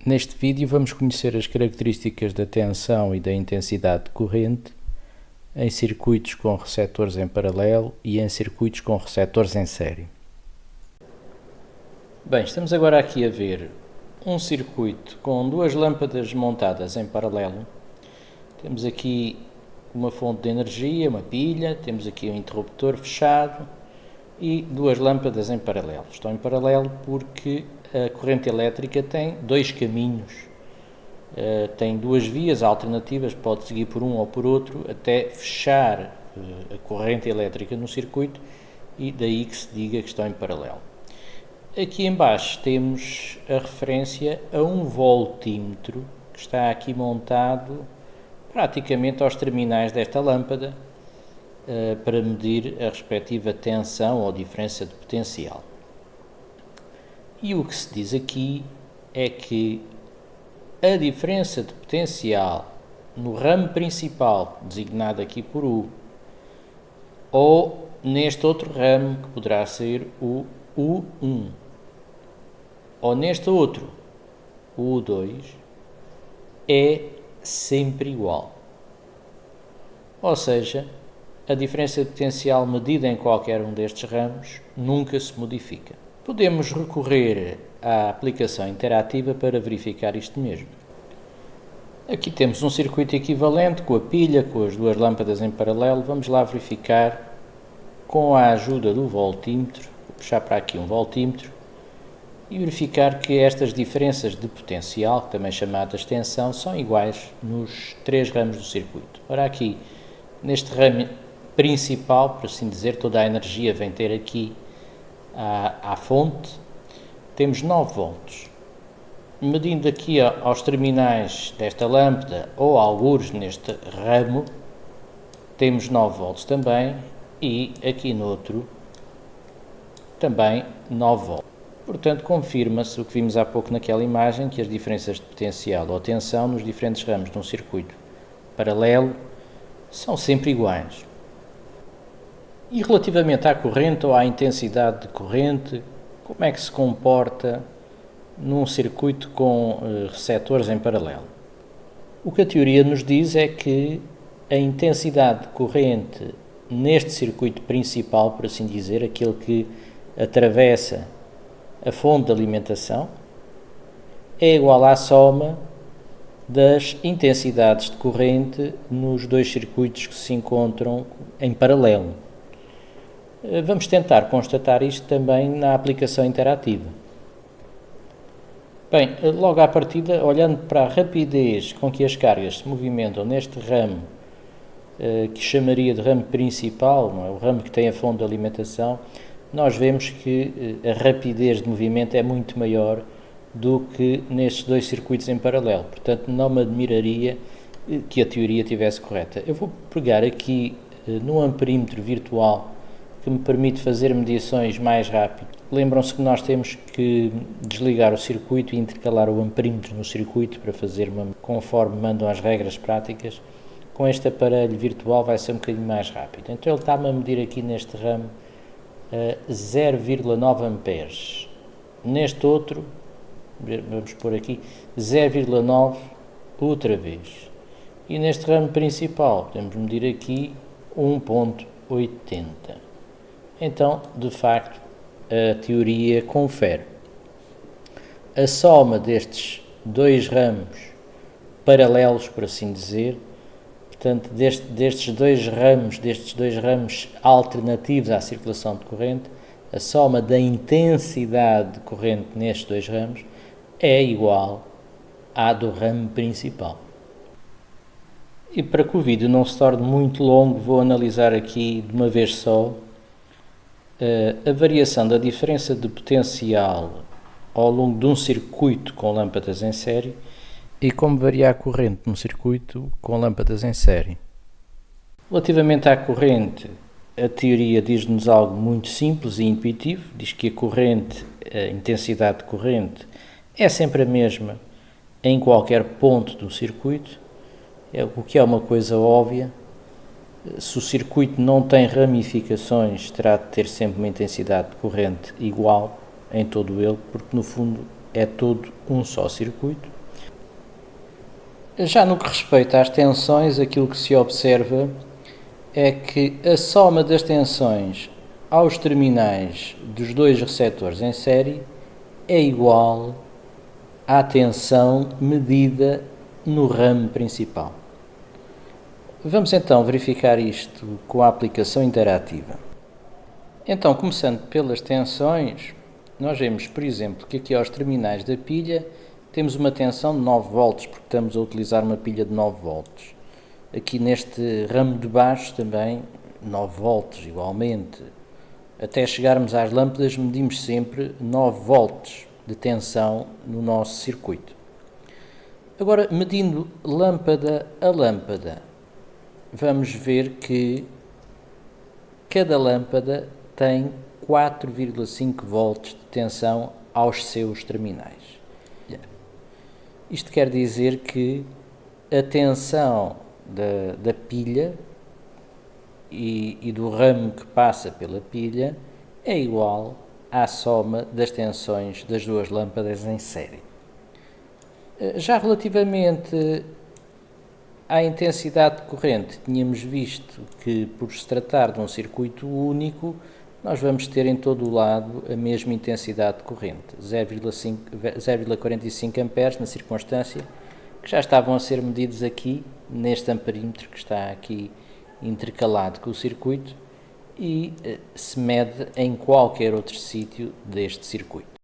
Neste vídeo vamos conhecer as características da tensão e da intensidade de corrente em circuitos com receptores em paralelo e em circuitos com receptores em série. Bem, estamos agora aqui a ver um circuito com duas lâmpadas montadas em paralelo. Temos aqui uma fonte de energia, uma pilha, temos aqui um interruptor fechado e duas lâmpadas em paralelo. Estão em paralelo porque a corrente elétrica tem dois caminhos, tem duas vias alternativas, pode seguir por um ou por outro, até fechar a corrente elétrica no circuito, e daí que se diga que estão em paralelo. Aqui em baixo temos a referência a um voltímetro que está aqui montado praticamente aos terminais desta lâmpada para medir a respectiva tensão ou diferença de potencial. E o que se diz aqui é que a diferença de potencial no ramo principal, designado aqui por U, ou neste outro ramo, que poderá ser o U1, ou neste outro, o U2, é sempre igual. Ou seja, a diferença de potencial medida em qualquer um destes ramos nunca se modifica. Podemos recorrer à aplicação interativa para verificar isto mesmo. Aqui temos um circuito equivalente com a pilha, com as duas lâmpadas em paralelo. Vamos lá verificar com a ajuda do voltímetro. Vou puxar para aqui um voltímetro e verificar que estas diferenças de potencial, também chamadas tensão, são iguais nos três ramos do circuito. Ora, aqui, neste ramo principal, por assim dizer, toda a energia vem ter aqui à fonte, temos 9 volts. Medindo aqui aos terminais desta lâmpada ou algures neste ramo, temos 9 volts também, e aqui no outro também 9 volts. Portanto, confirma-se o que vimos há pouco naquela imagem, que as diferenças de potencial ou tensão nos diferentes ramos de um circuito paralelo são sempre iguais. E relativamente à corrente ou à intensidade de corrente, como é que se comporta num circuito com receptores em paralelo? O que a teoria nos diz é que a intensidade de corrente neste circuito principal, por assim dizer, aquele que atravessa a fonte de alimentação, é igual à soma das intensidades de corrente nos dois circuitos que se encontram em paralelo. Vamos tentar constatar isto também na aplicação interativa. Bem, logo à partida, olhando para a rapidez com que as cargas se movimentam neste ramo, que chamaria de ramo principal, não é? O ramo que tem a fonte de alimentação, nós vemos que a rapidez de movimento é muito maior do que nestes dois circuitos em paralelo. Portanto, não me admiraria que a teoria estivesse correta. Eu vou pegar aqui no amperímetro virtual, que me permite fazer medições mais rápido. Lembram-se que nós temos que desligar o circuito e intercalar o amperímetro no circuito para fazer conforme mandam as regras práticas. Com este aparelho virtual vai ser um bocadinho mais rápido. Então ele está-me a medir aqui neste ramo 0,9 amperes. Neste outro, vamos pôr aqui 0,9 outra vez. E neste ramo principal podemos medir aqui 1,80. Então, de facto, a teoria confere. A soma destes dois ramos paralelos, por assim dizer, portanto, destes dois ramos alternativos à circulação de corrente, a soma da intensidade de corrente nestes dois ramos é igual à do ramo principal. E para que o vídeo não se torne muito longo, vou analisar aqui de uma vez só a variação da diferença de potencial ao longo de um circuito com lâmpadas em série e como varia a corrente num circuito com lâmpadas em série. Relativamente à corrente, a teoria diz-nos algo muito simples e intuitivo, diz que a intensidade de corrente é sempre a mesma em qualquer ponto do circuito, o que é uma coisa óbvia. Se o circuito não tem ramificações, terá de ter sempre uma intensidade de corrente igual em todo ele, porque no fundo é todo um só circuito. Já no que respeita às tensões, aquilo que se observa é que a soma das tensões aos terminais dos dois receptores em série é igual à tensão medida no ramo principal. Vamos então verificar isto com a aplicação interativa. Então, começando pelas tensões, nós vemos, por exemplo, que aqui aos terminais da pilha temos uma tensão de 9 volts, porque estamos a utilizar uma pilha de 9 volts. Aqui neste ramo de baixo também 9 volts igualmente. Até chegarmos às lâmpadas medimos sempre 9 volts de tensão no nosso circuito. Agora, medindo lâmpada a lâmpada, vamos ver que cada lâmpada tem 4,5 volts de tensão aos seus terminais. Isto quer dizer que a tensão da pilha e do ramo que passa pela pilha é igual à soma das tensões das duas lâmpadas em série. Já relativamente à intensidade de corrente, tínhamos visto que, por se tratar de um circuito único, nós vamos ter em todo o lado a mesma intensidade de corrente, 0,45 amperes na circunstância, que já estavam a ser medidos aqui, neste amperímetro que está aqui intercalado com o circuito, e se mede em qualquer outro sítio deste circuito.